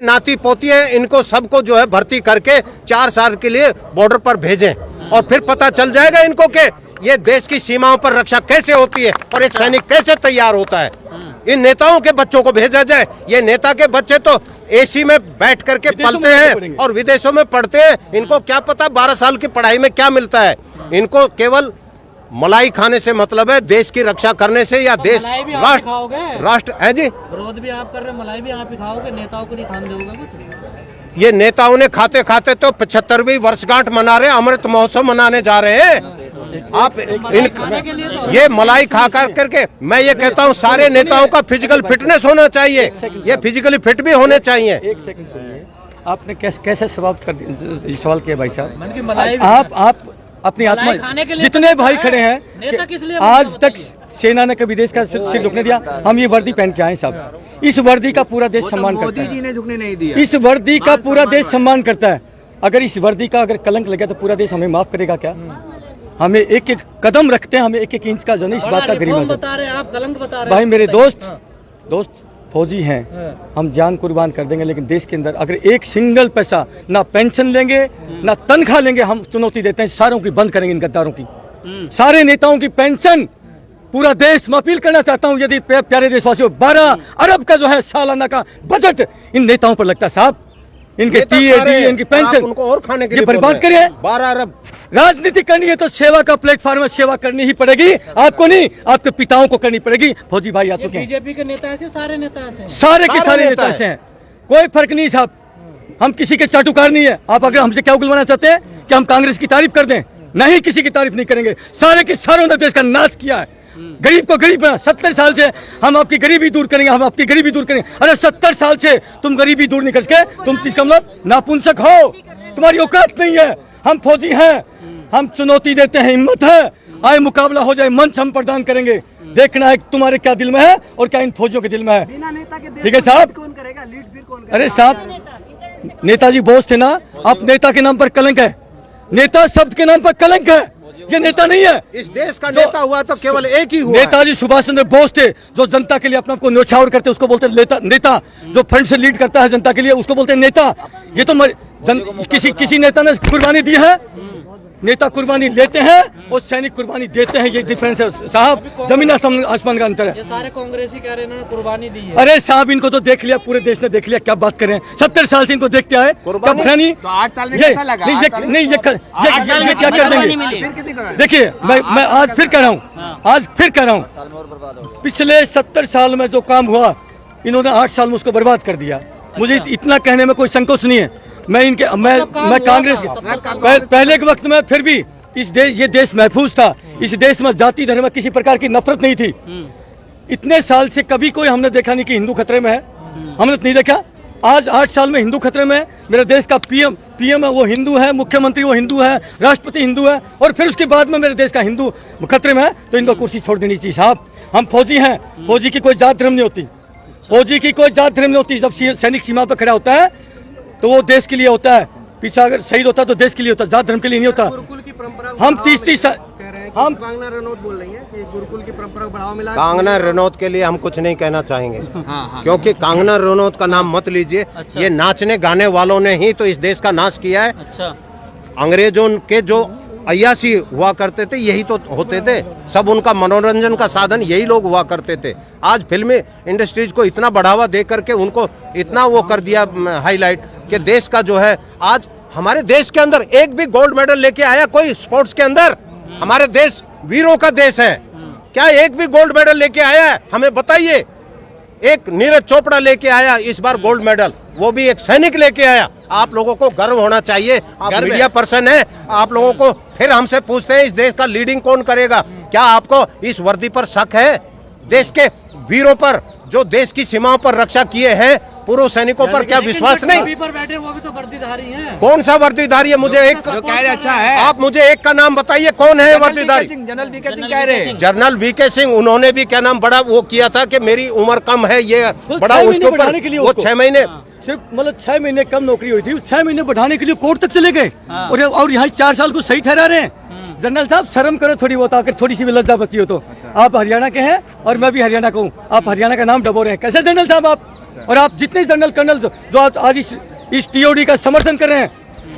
नाती पोती है, इनको सबको जो है भर्ती करके 4 साल के लिए बॉर्डर पर भेजें और फिर पता चल जाएगा इनको कि ये देश की सीमाओं पर रक्षा कैसे होती है और एक सैनिक कैसे तैयार होता है। इन नेताओं के बच्चों को भेजा जाए। ये नेता के बच्चे तो एसी में बैठ करके पलते हैं और विदेशों में पढ़ते हैं। इनको क्या पता 12 साल की पढ़ाई में क्या मिलता है। इनको केवल मलाई खाने से मतलब है, देश की रक्षा करने से या देश राष्ट्र है जी। विरोध भी आप कर रहे हैं, मलाई भी आप ही खाओगे, नेताओं को नहीं खाने दोगे कुछ। ये नेताओं ने खाते खाते तो 75वीं वर्षगांठ मना रहे, अमृत महोत्सव मनाने जा रहे हैं। आप ये मलाई खा करके मैं ये कहता हूँ सारे नेताओं का फिजिकल फिटनेस होना चाहिए। ये फिजिकली फिट भी होने चाहिए। एक सेकंड सुनिए, आपने कैसे सवाल किया भाई साहब। आप अपनी आत्मा, जितने भाई खड़े हैं आज तक सेना ने कभी देश का सिर झुकने दिया। हम ये वर्दी पहन के आए साहब, इस वर्दी का पूरा देश सम्मान करता है। मोदी जी ने झुकने नहीं दिया। इस वर्दी का पूरा देश सम्मान करता है। अगर इस वर्दी का अगर कलंक लगे तो पूरा देश हमें माफ करेगा क्या? हमें एक एक कदम रखते हैं, हमें एक एक इंच का जो नहीं, इस बात का गरीब बता रहे हैं आप, कलंक बता रहे हैं। भाई मेरे दोस्त फौजी हैं, हम जान कुर्बान कर देंगे, लेकिन देश के अंदर अगर एक सिंगल पैसा ना पेंशन लेंगे ना तनख्वाह लेंगे, हम चुनौती देते हैं सारों की बंद करेंगे, इन गद्दारों की, सारे नेताओं की पेंशन। पूरा देश मैं अपील करना चाहता हूं, यदि प्यारे देशवासियों 12 अरब का जो है सालाना का बजट इन नेताओं पर लगता है साहब, इनके टीएडी, इनकी पेंशन उनको और खाने के ये लिए बर्बाद करिए। 12 अरब राजनीति करनी है तो सेवा का प्लेटफॉर्म में सेवा करनी ही पड़ेगी, आपको नहीं, आपके पिताओं को करनी पड़ेगी। फौजी भाई आ चुके हैं, बीजेपी के नेता ऐसे, सारे नेता ऐसे, सारे के सारे नेता ऐसे हैं, कोई फर्क नहीं साहब। हम किसी के चाटुकार नहीं है। आप अगर हमसे क्या उगलवाना चाहते हैं कि हम कांग्रेस की तारीफ कर दें? नहीं, किसी की तारीफ नहीं करेंगे। सारे के सारों ने देश का नाश किया है, गरीब को गरीब बना। 70 साल से हम आपकी गरीबी दूर करेंगे, हम आपकी गरीबी दूर करेंगे। अरे 70 साल से तुम गरीबी दूर नहीं करके तुम इसका मतलब नापुंसक हो, तुम्हारी औकात नहीं है। हम फौजी हैं, हम चुनौती देते हैं, हिम्मत है, आए मुकाबला हो जाए, मंच हम प्रदान करेंगे। देखना है तुम्हारे क्या दिल में है और क्या इन फौजियों के दिल में है। ठीक है साहब। कौन करेगा लीड, फिर कौन करेगा? अरे साहब, नेताजी बोस थे ना, आप नेता के नाम पर कलंक है, नेता शब्द के नाम पर कलंक है, ये नेता नहीं है। इस देश का नेता हुआ तो केवल एक ही हुआ। नेताजी सुभाष चंद्र बोस थे, जो जनता के लिए अपने आप को न्यौछावर करते उसको बोलते नेता। जो फ्रंट से लीड करता है जनता के लिए उसको बोलते हैं नेता। ये तो किसी नेता ने कुर्बानी दी है। नेता कुर्बानी लेते हैं और सैनिक कुर्बानी देते हैं, ये डिफरेंस है साहब, जमीन आसमान का अंतर है। ये सारे कांग्रेसी कह रहे हैं इन्होंने कुर्बानी दी है। अरे साहब, इनको तो देख लिया, पूरे देश ने देख लिया, क्या बात करें। 70 साल से इनको देखते आए, तो 8 साल में कैसा लगा? ये क्या कर देंगे? देखिए मैं आज फिर कह रहा हूँ, पिछले 70 साल में जो काम हुआ इन्होंने 8 साल में उसको बर्बाद कर दिया। मुझे इतना कहने में कोई संकोच नहीं है। मैं कांग्रेस पहले के वक्त में फिर भी ये देश महफूज था। इस देश में जाति धर्म में किसी प्रकार की नफरत नहीं थी। इतने साल से कभी कोई हमने देखा नहीं कि हिंदू खतरे में है, हमने तो नहीं देखा। आज 8 साल में हिंदू खतरे में है। मेरे देश का पीएम है वो हिंदू है, मुख्यमंत्री वो हिंदू है, राष्ट्रपति हिंदू है, और फिर उसके बाद में मेरे देश का हिंदू खतरे में है, तो इनको कुर्सी छोड़ देनी चाहिए साहब। हम फौजी हैं, फौजी की कोई जात धर्म नहीं होती, फौजी की कोई जात धर्म नहीं होती। जब सैनिक सीमा पर खड़ा होता है तो वो देश के लिए होता है, पीछे अगर शहीद होता है तो देश के लिए होता है, जात धर्म के लिए नहीं होता। गुरुकुल की परंपरा हम 30 साल हम कंगना रनौत बोल रही है कि गुरुकुल की परंपरा को बढ़ावा मिला। कंगना रनौत के लिए हम कुछ नहीं कहना चाहेंगे, क्योंकि कंगना रनौत का नाम मत लीजिए। ये नाचने गाने वालों ने ही तो इस देश का नाश किया है। अंग्रेजों के जो अय्यासी हुआ करते थे यही तो होते थे, सब उनका मनोरंजन का साधन यही लोग हुआ करते थे। आज फिल्मी इंडस्ट्रीज को इतना बढ़ावा दे करके उनको इतना वो कर दिया हाईलाइट कि देश का जो है, आज हमारे देश के अंदर एक भी गोल्ड मेडल लेके आया कोई स्पोर्ट्स के अंदर? हमारे देश वीरों का देश है, क्या एक भी गोल्ड मेडल लेके आया है? हमें बताइए। एक नीरज चोपड़ा लेके आया इस बार गोल्ड मेडल, वो भी एक सैनिक लेके आया। आप लोगों को गर्व होना चाहिए, आप मीडिया पर्सन है, आप लोगों को फिर हमसे पूछते हैं इस देश का लीडिंग कौन करेगा? क्या आपको इस वर्दी पर शक है? देश के वीरों पर, जो देश की सीमाओं पर रक्षा किए हैं, पूर्व सैनिकों पर क्या विश्वास नहीं? पर बैठे वो भी तो वर्दीधारी हैं। कौन सा वर्दीधारी है? मुझे एक अच्छा है, आप मुझे एक का नाम बताइए, कौन है वर्दीधारी? जनरल वीके सिंह कह रहे हैं। जनरल वीके सिंह, उन्होंने भी क्या नाम बड़ा वो किया था कि मेरी उम्र कम है, ये बड़ा उसके ऊपर वो 6 महीने सिर्फ मतलब 6 महीने कम नौकरी हुई थी, 6 महीने बढ़ाने के लिए कोर्ट तक चले गए और यहाँ 4 साल को सही ठहरा रहे हैं। जनरल साहब शर्म करो थोड़ी बहुत, आकर थोड़ी सी भी लज्जा बची हो तो। आप हरियाणा के हैं और मैं भी हरियाणा का हूँ, आप हरियाणा का नाम डबो रहे हैं कैसे जनरल साहब आप? और आप जितने जनरल कर्नल जो आज इस टीओडी का समर्थन कर रहे हैं,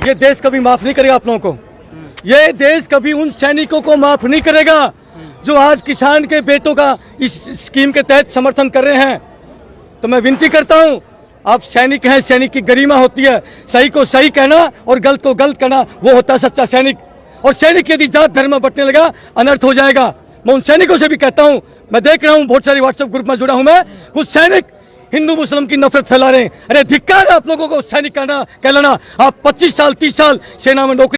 ये देश कभी माफ नहीं करेगा आप लोगों को। ये देश कभी उन सैनिकों को माफ नहीं करेगा जो आज किसान के बेटों का इस स्कीम के तहत समर्थन कर रहे हैं। तो मैं विनती करता हूं, आप सैनिक हैं, सैनिक की गरिमा होती है, सही को सही कहना और गलत को गलत कहना, वो होता है सच्चा सैनिक। और सैनिक यदि जात धर्म में बंटने लगा, अनर्थ हो जाएगा। मैं उन सैनिकों से भी कहता हूं, मैं देख रहा हूं बहुत सारे व्हाट्सएप ग्रुप में जुड़ा हूं मैं, कुछ सैनिक हिंदू मुस्लिम की नफरत फैला रहे हैं। अरे धिक्कार है आप लोगों को सैनिक कहना कहलाना। आप 25 साल 30 साल सेना में नौकरी